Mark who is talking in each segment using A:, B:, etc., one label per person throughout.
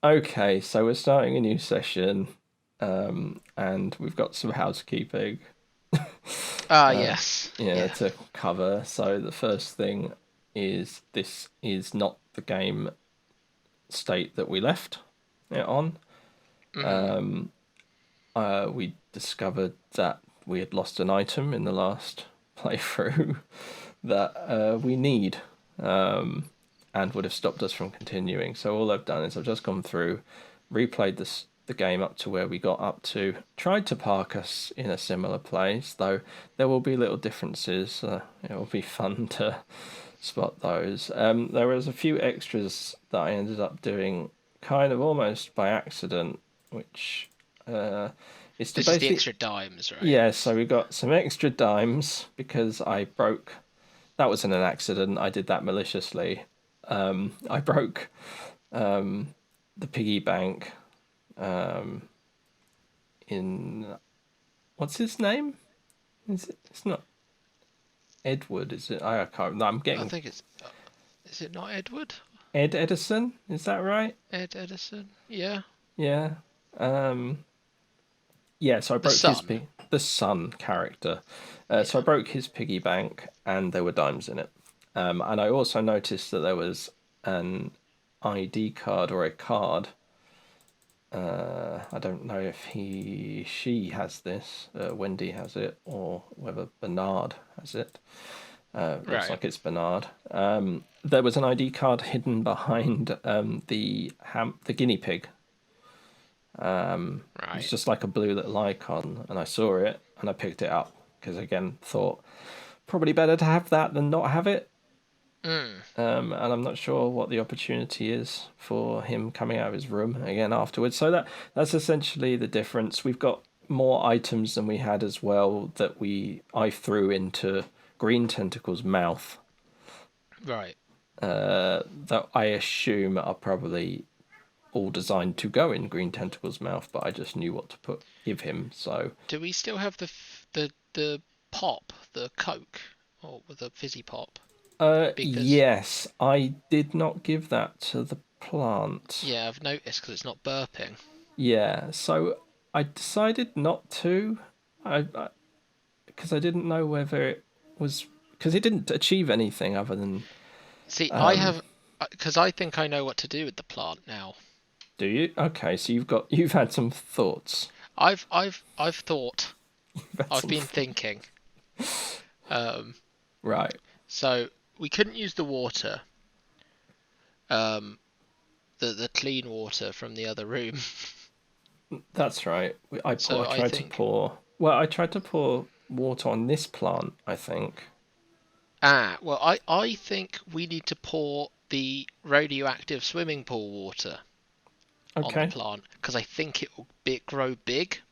A: Okay, so we're starting a new session, and we've got some housekeeping,
B: Ah,
A: uh,
B: yes.
A: yeah,
B: Yeah.
A: to cover. So the first thing is this is not the game state that we left it on.
B: Hmm.
A: We discovered that we had lost an item in the last playthrough that we need, and would have stopped us from continuing. So all I've done is I've just gone through, replayed the game up to where we got up to, tried to park us in a similar place, though there will be little differences. It will be fun to spot those. There was a few extras that I ended up doing kind of almost by accident, which is to
B: This is the
A: basically,
B: extra dimes, right?
A: yeah. So we got some extra dimes because I broke. That wasn't an accident. I did that maliciously. I broke the piggy bank in what's his name? It's not Edward, is it? I can't. No, I'm
B: I
A: getting
B: think it's. Is it not Edward?
A: Ed Edison. Is that right?
B: Ed Edison? Yeah.
A: Yeah. Um, yeah. So I
B: The
A: broke
B: son.
A: the son character. So I
B: Yeah.
A: broke his piggy bank, and there were dimes in it. And I also noticed that there was an ID card or a card. I don't know if she has this, Wendy has it, or whether Bernard has it. Looks
B: Right.
A: like it's Bernard. There was an ID card hidden behind the guinea pig. It's
B: Right.
A: just like a blue little icon, and I saw it and I picked it up because again thought probably better to have that than not have it.
B: Mm.
A: And I'm not sure what the opportunity is for him coming out of his room again afterwards. So that's essentially the difference. We've got more items than we had as well that I threw into Green Tentacle's mouth.
B: Right.
A: That I assume are probably all designed to go in Green Tentacle's mouth, but I just knew what to give him. So
B: Do we still have the pop, the Coke, or the fizzy pop? Because
A: yes, I did not give that to the plant.
B: yeah, I've noticed because it's not burping.
A: Yeah, so I decided not to. I because I didn't know whether it was because it didn't achieve anything other than.
B: See, I
A: Um,
B: have because I think I know what to do with the plant now.
A: do you? Okay, so you've had some thoughts.
B: I've thought.
A: You've had
B: I've
A: some
B: been thinking. Um,
A: right.
B: so we couldn't use the water, um, the clean water from the other room.
A: That's right. I
B: So I
A: tried to
B: think
A: pour. Well, I tried to pour water on this plant. I think.
B: well I think we need to pour the radioactive swimming pool water on the
A: Okay.
B: plant because I think it will grow big.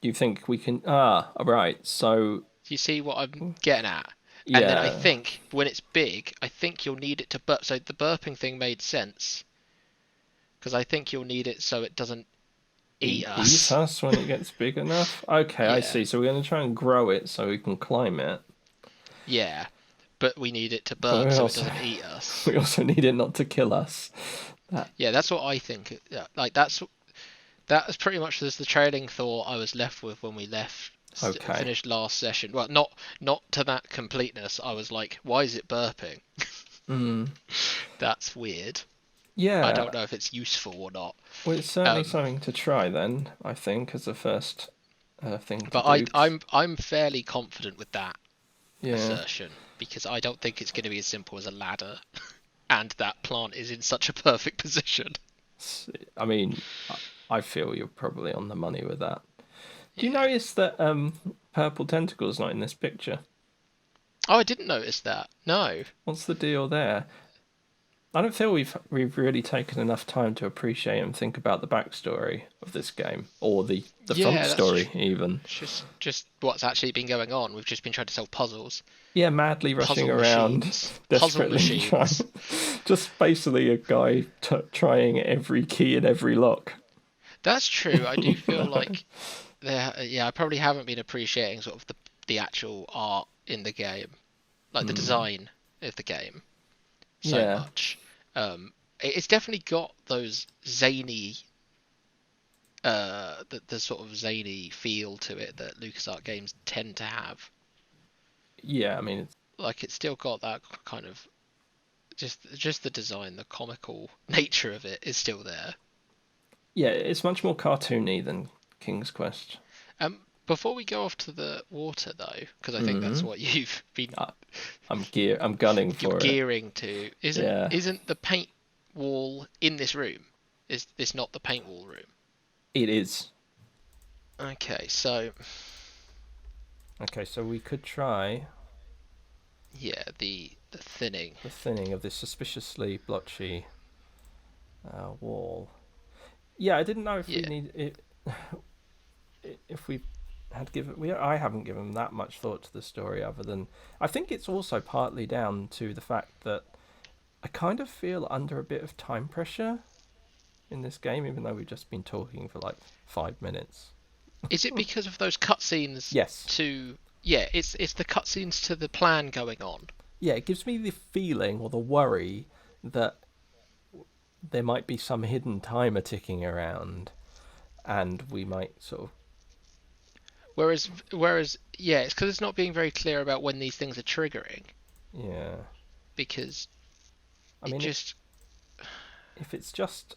A: Do you think we can? Ah, right. So
B: Do you see what I'm getting at? And then I
A: yeah,
B: think when it's big, I think you'll need it to burp. So the burping thing made sense because I think you'll need it so it doesn't eat
A: eat
B: us.
A: us when it gets big enough. Okay, I
B: Yeah,
A: see. So we're going to try and grow it so we can climb it,
B: yeah, but we need it to
A: but
B: burp so it doesn't eat us.
A: we also need it not to kill us. That
B: Yeah, that's what I think. Yeah, like that's pretty much just the trailing thought I was left with when we left
A: okay.
B: finished last session. Well, not to that completeness. I was like, why is it burping?
A: Mm.
B: That's weird. I
A: Yeah.
B: don't know if it's useful or not.
A: Well, it's certainly
B: Um,
A: something to try then. I think as a first thing to
B: but
A: do.
B: I'm fairly confident with that
A: Yeah.
B: assertion because I don't think it's going to be as simple as a ladder, and that plant is in such a perfect position.
A: I mean, I feel you're probably on the money with that. Do you
B: Yeah.
A: notice that purple tentacle's not in this picture?
B: Oh, I didn't notice that. No.
A: What's the deal there? I don't feel we've really taken enough time to appreciate and think about the backstory of this game, or the front
B: Yeah,
A: story even.
B: just what's actually been going on. We've just been trying to solve puzzles,
A: Yeah, madly rushing
B: puzzle
A: around,
B: machines, puzzle
A: desperately trying.
B: machines.
A: Just basically a guy trying every key in every lock.
B: That's true. I do feel like there. Yeah, I probably haven't been appreciating sort of the actual art in the game, like the
A: Hmm.
B: design of the game, so
A: Yeah.
B: much. It's definitely got those zany, the sort of zany feel to it that LucasArts games tend to have.
A: Yeah, I mean,
B: Like it's still got that kind of just the design, the comical nature of it is still there.
A: yeah, it's much more cartoony than King's Quest.
B: Before we go off to the water though, because I think that's
A: Mm.
B: what you've been
A: I, I'm gunning
B: you're
A: for it.
B: gearing to. Isn't
A: Yeah,
B: isn't the paint wall in this room? Is this not the paint wall room?
A: it is.
B: Okay, so
A: Okay, so we could try
B: yeah, the thinning.
A: the thinning of this suspiciously blotchy wall. Yeah, I didn't know if we
B: Yeah.
A: need it, if we had given I haven't given that much thought to the story other than I think it's also partly down to the fact that I kind of feel under a bit of time pressure in this game, even though we've just been talking for like 5 minutes.
B: Is it because of those cutscenes
A: Yes.
B: to yeah, it's the cutscenes to the plan going on.
A: Yeah, it gives me the feeling or the worry that there might be some hidden timer ticking around and we might sort of.
B: Whereas yeah, it's because it's not being very clear about when these things are triggering
A: Yeah.
B: because
A: I
B: it
A: mean,
B: just
A: if it's just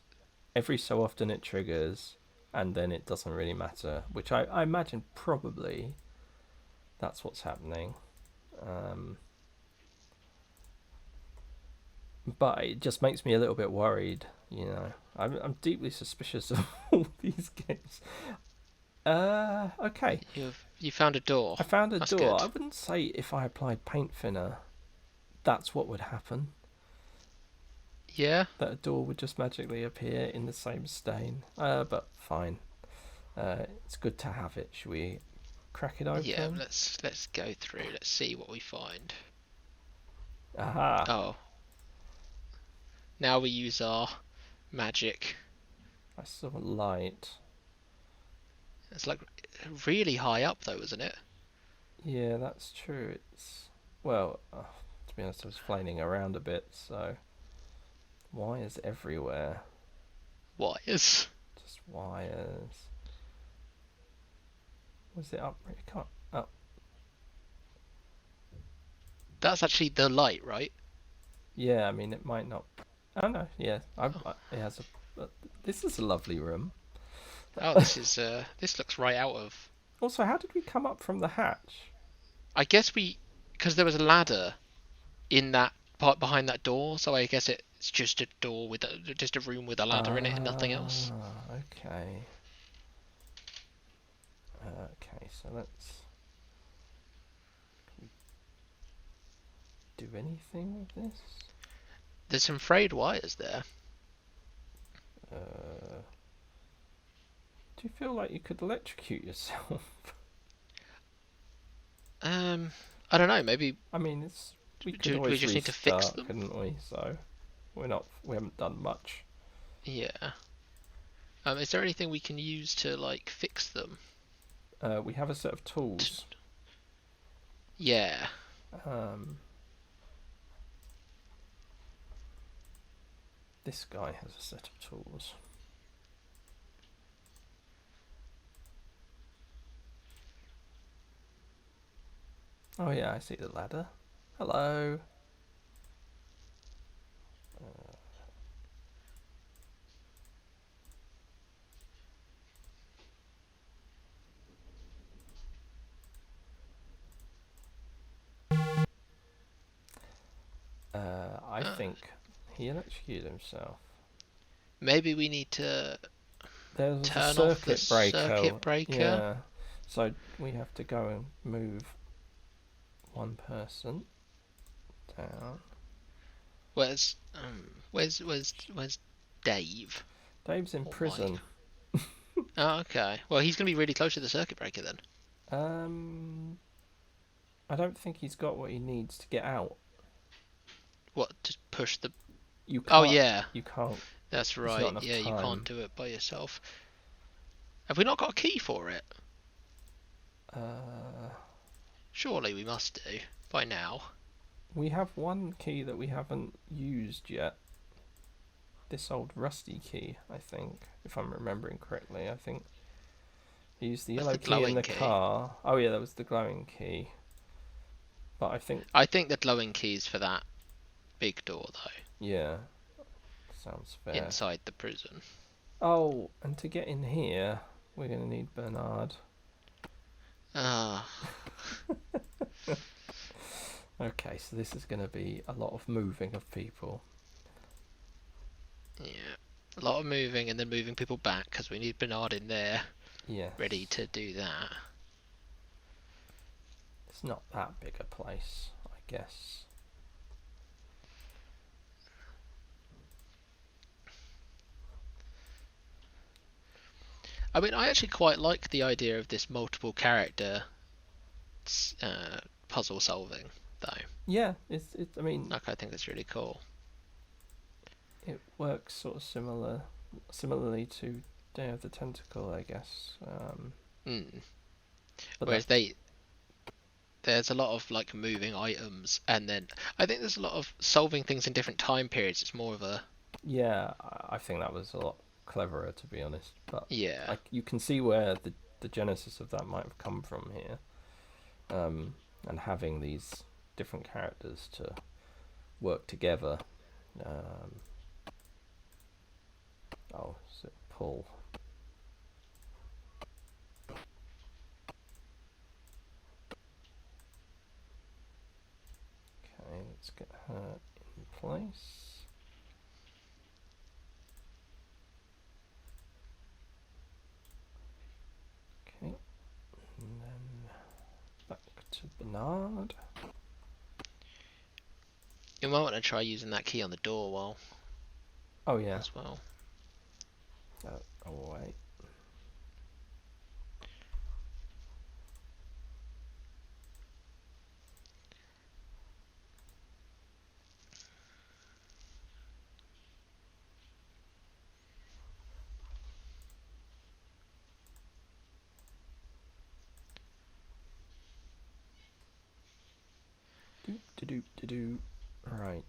A: every so often it triggers and then it doesn't really matter, which I imagine probably that's what's happening. Um, but it just makes me a little bit worried, you know. I'm deeply suspicious of all these games. Okay.
B: you found a door.
A: I found a
B: That's
A: door.
B: good.
A: I wouldn't say if I applied paint thinner, that's what would happen.
B: Yeah.
A: That a door would just magically appear in the same stain. But fine. It's good to have it. Should we crack it
B: Yeah,
A: open?
B: let's go through. Let's see what we find.
A: Aha!
B: Oh, now we use our magic.
A: I saw light.
B: It's like really high up though, isn't it?
A: Yeah, that's true. It's well, to be honest, I was flailing around a bit, so wires everywhere.
B: Wires.
A: Just wires. Was it up? It can't. Up.
B: That's actually the light, right?
A: Yeah, I mean it might not. Oh no, yeah.
B: Oh,
A: It has a. This is a lovely room.
B: oh this looks right out of.
A: Also, how did we come up from the hatch?
B: I guess because there was a ladder in that part behind that door, so I guess it's just a door with just a room with a ladder in it and nothing else.
A: Okay. Okay, so let's do anything with this.
B: There's some frayed wires there.
A: Uh, do you feel like you could electrocute yourself?
B: Um, I don't know. Maybe
A: I mean, we could
B: do we
A: always
B: just need to fix
A: restart,
B: them?
A: couldn't we? So we haven't done much.
B: Yeah. Is there anything we can use to like fix them?
A: We have a set of tools.
B: Yeah.
A: Um, this guy has a set of tools. Oh yeah, I see the ladder. Hello. I
B: Uh,
A: think he electrocuted himself.
B: Maybe we need to
A: There was a
B: turn off the
A: circuit breaker.
B: circuit breaker.
A: Yeah. So we have to go and move one person down.
B: Where's Dave?
A: Dave's in
B: Oh my.
A: prison.
B: Oh, okay. Well, he's gonna be really close to the circuit breaker then.
A: Um, I don't think he's got what he needs to get out.
B: What? Just push the.
A: You
B: Oh
A: can't.
B: yeah,
A: You can't.
B: that's
A: There's not
B: right.
A: enough
B: Yeah, you can't
A: time.
B: do it by yourself. Have we not got a key for it?
A: Uh,
B: Surely we must do by now.
A: we have one key that we haven't used yet. this old rusty key, I think, if I'm remembering correctly. I think he used the
B: That's
A: yellow
B: the
A: key in
B: glowing
A: the
B: key.
A: car. Oh yeah, that was the glowing key. But I think,
B: I think the glowing key's for that big door, though,
A: yeah, sounds fair.
B: inside the prison.
A: Oh, and to get in here, we're going to need Bernard.
B: Ah,
A: Okay, so this is going to be a lot of moving of people.
B: yeah. A lot of moving and then moving people back because we need Bernard in there,
A: Yeah.
B: ready to do that.
A: It's not that big a place, I guess.
B: I mean, I actually quite like the idea of this multiple character puzzle solving, though.
A: Yeah, I mean,
B: Like, I think it's really cool.
A: it works sort of similarly to Day of the Tentacle, I guess.
B: Mm.
A: But
B: Whereas there's a lot of like moving items, and then I think there's a lot of solving things in different time periods. It's more of a
A: yeah, I think that was a lot cleverer, to be honest. But
B: yeah,
A: you can see where the genesis of that might have come from here, and having these different characters to work together. Oh, so pull. Okay, let's get her in place. Okay, and then back to Bernard.
B: you might want to try using that key on the door while
A: Oh yeah.
B: as well.
A: Oh wait. Do. Right.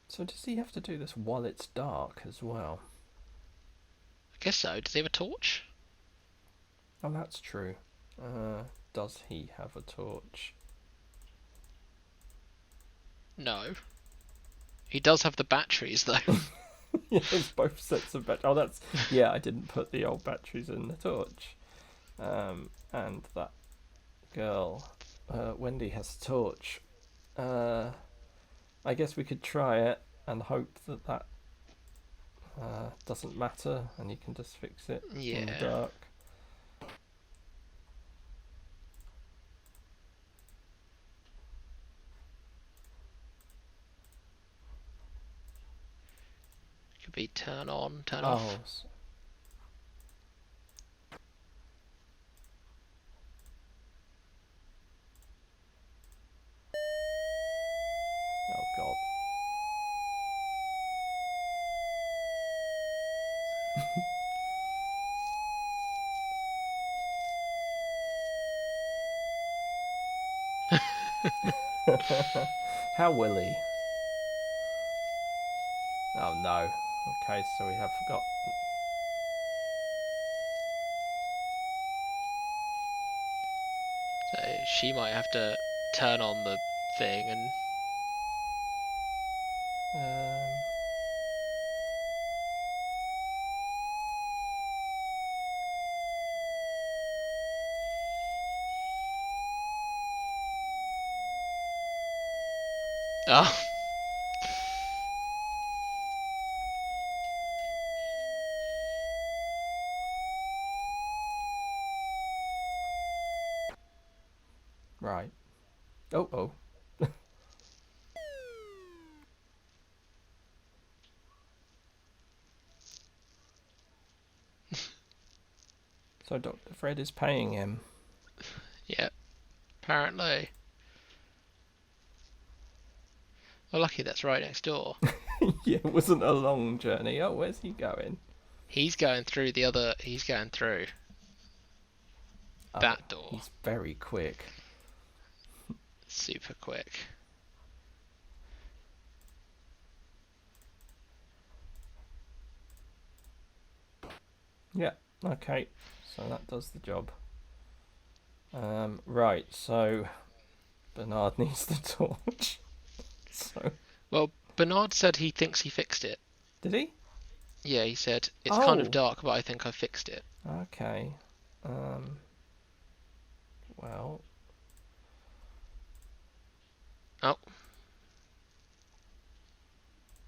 A: So does he have to do this while it's dark as well?
B: I guess so. Does he have a torch?
A: Oh, that's true. Does he have a torch?
B: No. He does have the batteries though.
A: Yeah, there's both sets of batteries. Oh, that's... Yeah, I didn't put the old batteries in the torch. And that girl, Wendy, has a torch. I guess we could try it and hope that doesn't matter and you can just fix it in the
B: Yeah.
A: dark.
B: Could be turn on, turn
A: Oh,
B: off.
A: oh God. How will he? Oh no. Okay, so we have forgot.
B: So she might have to turn on the thing and
A: Um,
B: oh.
A: right. Oh. So Dr. Fred is paying him.
B: Yeah, apparently. Well, lucky that's right next door.
A: Yeah, it wasn't a long journey. Oh, where's he going?
B: He's going through the other. He's going through
A: Oh,
B: that door.
A: he's very quick.
B: Super quick.
A: Yeah, okay. So that does the job. Right, so Bernard needs the torch. So
B: Well, Bernard said he thinks he fixed it.
A: did he?
B: Yeah, he said it's kind of
A: Oh,
B: dark, but I think I fixed it.
A: okay. Well,
B: Oh,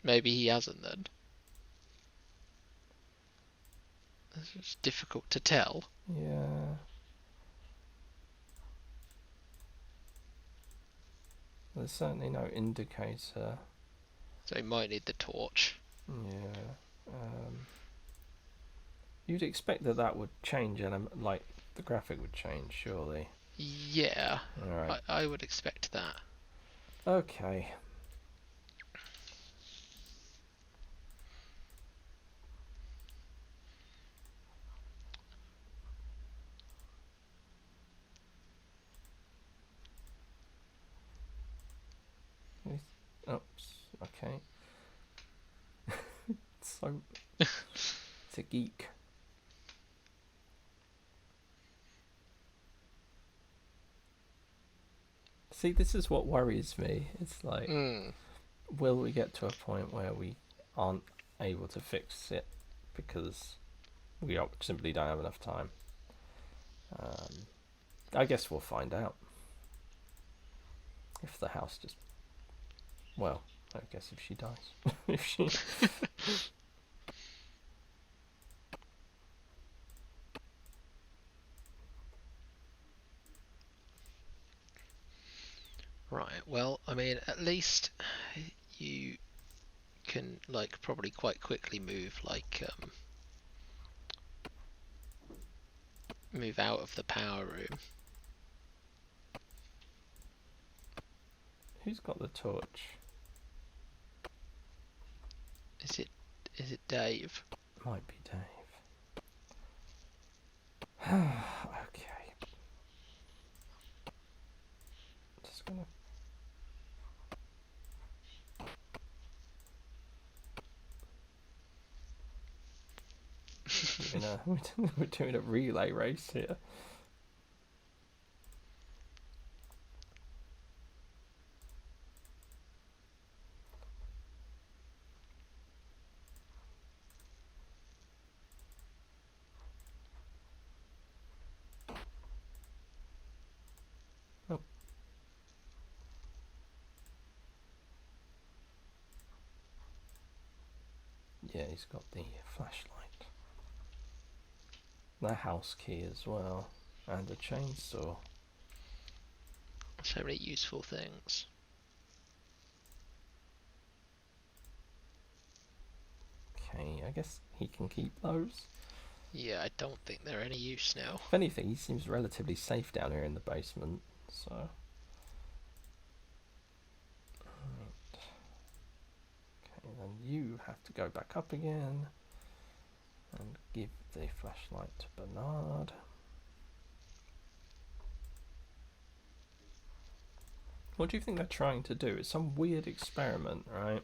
B: maybe he hasn't then. It's difficult to tell.
A: yeah. There's certainly no indicator.
B: So he might need the torch.
A: Yeah. You'd expect that would change, like the graphic would change, surely.
B: Yeah,
A: All right.
B: I would expect that.
A: Okay. Oops. Okay. So it's a geek. See, this is what worries me. It's like, will we get to a point where we aren't able to fix it because we simply don't have enough time? I guess we'll find out. If the house just... Well, I guess if she dies. If she...
B: Right, well, I mean, at least you can, like, probably quite quickly move, like, move out of the power room.
A: Who's got the torch?
B: Is it Dave?
A: Might be Dave. Okay. Just gonna... We're doing a relay race here. Oh. Yeah, he's got the flashlight. The house key as well. And a chainsaw.
B: So many useful things.
A: Okay, I guess he can keep those.
B: Yeah, I don't think they're any use now.
A: If anything, he seems relatively safe down here in the basement, so... Right. Okay, then you have to go back up again and give the flashlight to Bernard. What do you think they're trying to do? It's some weird experiment, right?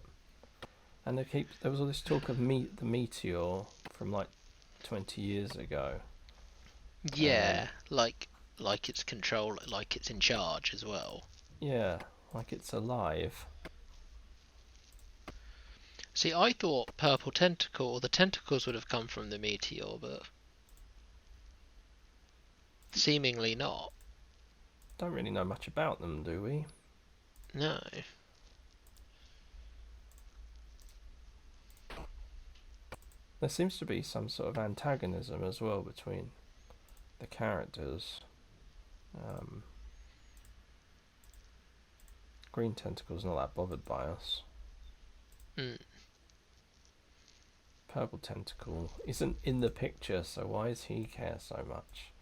A: And there was all this talk of the meteor from like 20 years ago.
B: Yeah, like it's control, like it's in charge as well.
A: Yeah, like it's alive.
B: See, I thought purple tentacle, the tentacles would have come from the meteor, but seemingly not.
A: Don't really know much about them, do we?
B: No.
A: There seems to be some sort of antagonism as well between the characters. Green Tentacle's not that bothered by us. Purple Tentacle isn't in the picture, so why does he care so much?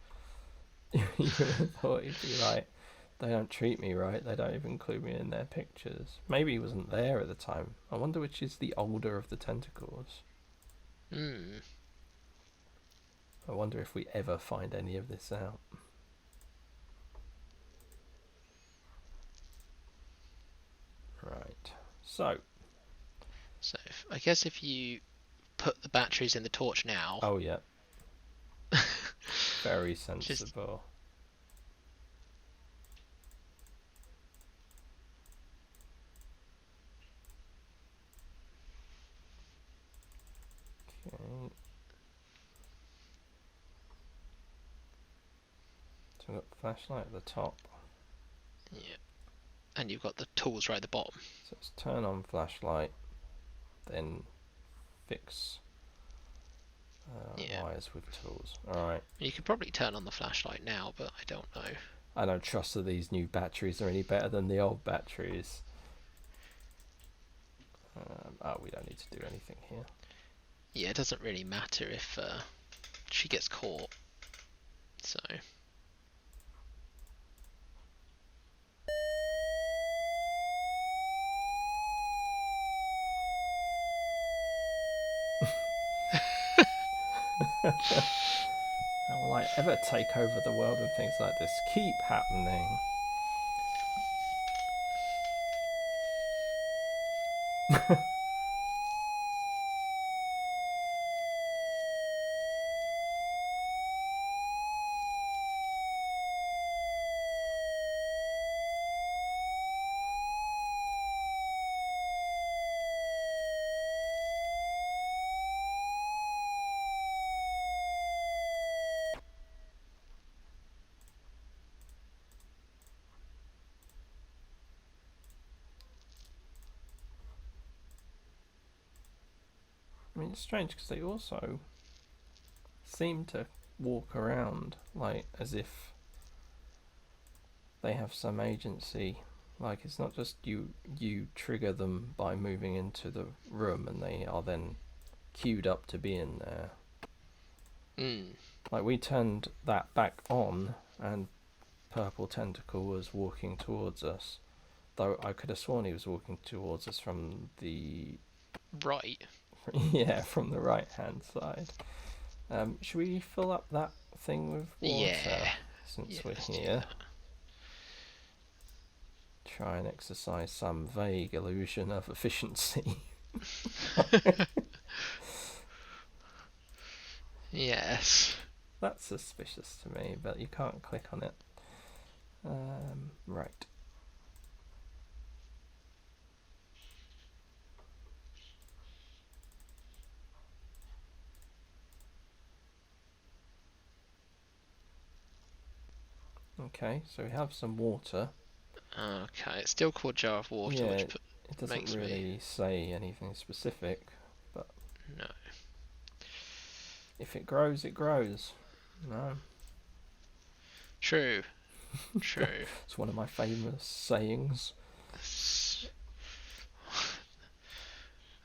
A: You would have thought he'd be like They don't treat me right. They don't even include me in their pictures. Maybe he wasn't there at the time. I wonder which is the older of the tentacles.
B: Hmm.
A: I wonder if we ever find any of this out. Right. So
B: I guess if you put the batteries in the torch now.
A: Oh yeah. Very
B: Just
A: sensible. Okay. So we've got the flashlight at the top.
B: yeah, and you've got the tools right at the bottom.
A: So let's turn on flashlight, then fix
B: Yeah.
A: wires with tools. Alright.
B: You could probably turn on the flashlight now, but I don't know.
A: I don't trust that these new batteries are any better than the old batteries. Oh, we don't need to do anything here.
B: Yeah, it doesn't really matter if she gets caught. So.
A: How will I ever take over the world and things like this keep happening? I mean, it's strange because they also seem to walk around like as if they have some agency. Like it's not just you trigger them by moving into the room and they are then queued up to be in there. Like we turned that back on and Purple Tentacle was walking towards us, though I could have sworn he was walking towards us from the
B: Right.
A: yeah, from the right hand side. Should we fill up that thing with water?
B: Yeah.
A: Since we're here. Try and exercise some vague illusion of efficiency.
B: Yes.
A: That's suspicious to me, but you can't click on it. Right. Okay, so we have some water.
B: Okay, it's still called jar of water,
A: Yeah,
B: which
A: it doesn't really say anything specific, but
B: no.
A: if it grows, it grows. No.
B: True. True.
A: It's one of my famous sayings.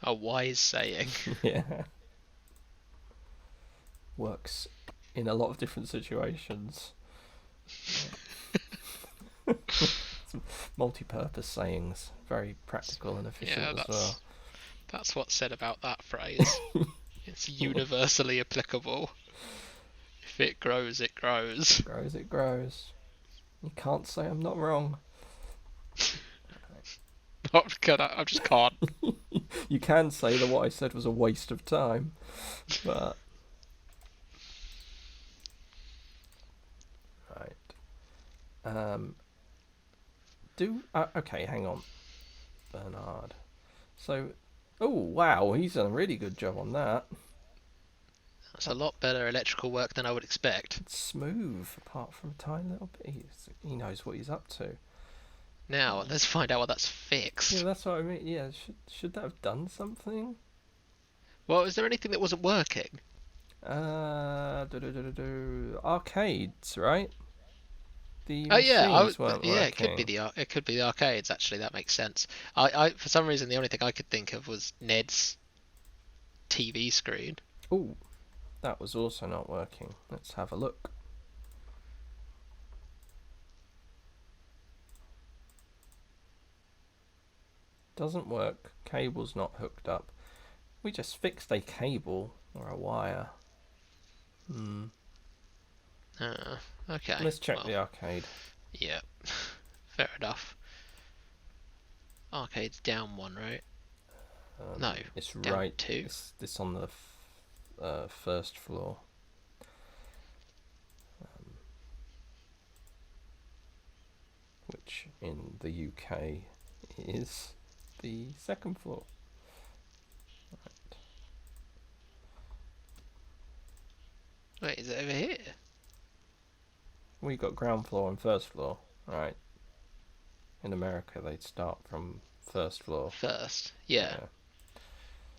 B: A wise saying.
A: Yeah. Works in a lot of different situations. Multi-purpose sayings, very practical and efficient as well.
B: That's what's said about that phrase. It's universally applicable. If it grows, it grows.
A: It grows, it grows. You can't say I'm not wrong.
B: I just can't.
A: You can say that what I said was a waste of time, but right. Okay, hang on, Bernard. So, oh wow, he's done a really good job on that.
B: That's a lot better electrical work than I would expect.
A: It's smooth, apart from a tiny little bit. He knows what he's up to.
B: Now, let's find out what that's fixed.
A: Yeah, that's what I mean. Yeah, should that have done something?
B: Well, is there anything that wasn't working?
A: Arcades, right? The
B: it
A: working.
B: it could be the arcades. Actually, that makes sense. I for some reason the only thing I could think of was Ned's TV screen.
A: Oh, that was also not working. Let's have a look. Doesn't work. Cable's not hooked up. We just fixed a cable or a wire.
B: Okay.
A: Let's check
B: Well,
A: the arcade.
B: yeah. Fair enough. Arcade's down one, right? No,
A: It's
B: down
A: right.
B: two.
A: It's this on the first floor. Which in the UK is the second floor. Right.
B: Wait, is it over here?
A: We got ground floor and first floor. Right. In America, they'd start from first floor.
B: First, yeah.
A: Yeah.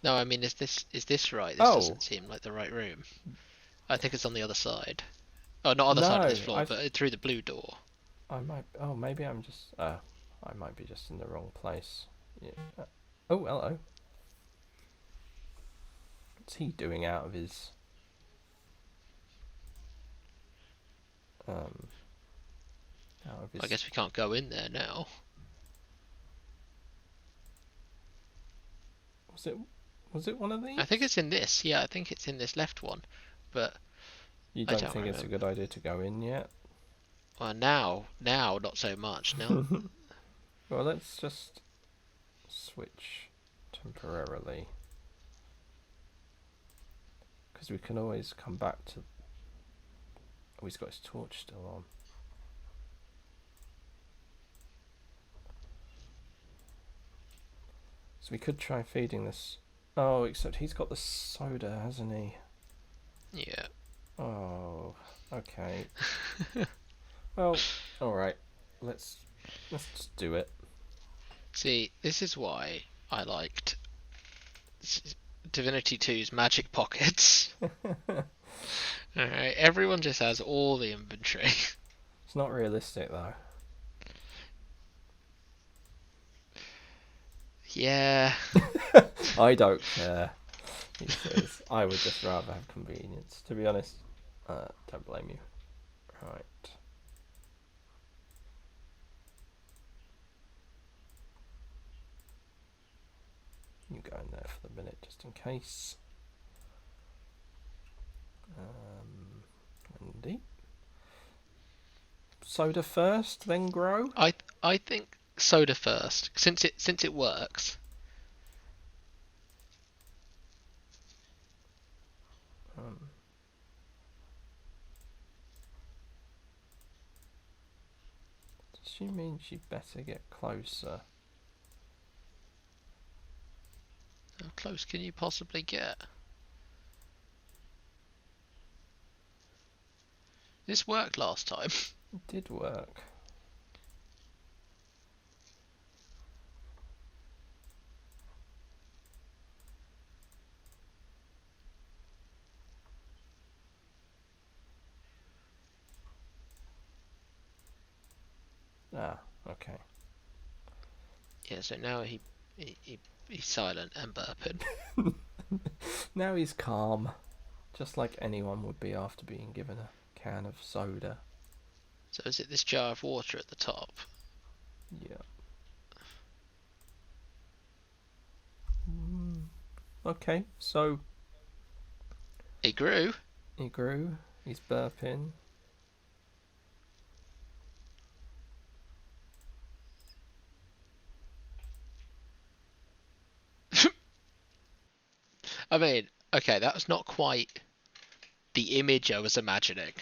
B: No, I mean, is this right? This
A: Oh.
B: doesn't seem like the right room. I think it's on the other side. Oh, not other side of this floor, but through the blue door.
A: I might. Oh, maybe I'm just. I might be just in the wrong place. Yeah. Oh, hello. What's he doing out of his?
B: I guess we can't go in there now.
A: Was it one of these?
B: I think it's in this. Yeah, I think it's in this left one. But
A: you
B: I
A: don't
B: don't
A: think it's a
B: remember.
A: good idea to go in yet?
B: Well, now not so much. Now,
A: Well, let's just switch temporarily. Because we can always come back to... Oh, he's got his torch still on. So we could try feeding this... Oh, except he's got the soda, hasn't he?
B: yeah.
A: Oh, okay. Well, alright. Let's just do it.
B: See, this is why I liked Divinity 2's Magic Pockets. Alright, everyone just has all the inventory.
A: It's not realistic, though.
B: Yeah.
A: I don't care. He says, I would just rather have convenience. To be honest, don't blame you. Right. You go in there for the minute, just in case. Wendy. Soda first, then grow.
B: I think soda first, since it works.
A: Does she mean she'd better get closer?
B: How close can you possibly get? This worked last time.
A: It did work. Ah, okay.
B: Yeah, so now he's silent and burping.
A: Now he's calm. Just like anyone would be after being given a can of soda.
B: So is it this jar of water at the top?
A: Yeah. Okay, so
B: It grew.
A: he grew. He's burping.
B: I mean, okay, that was not quite the image I was imagining.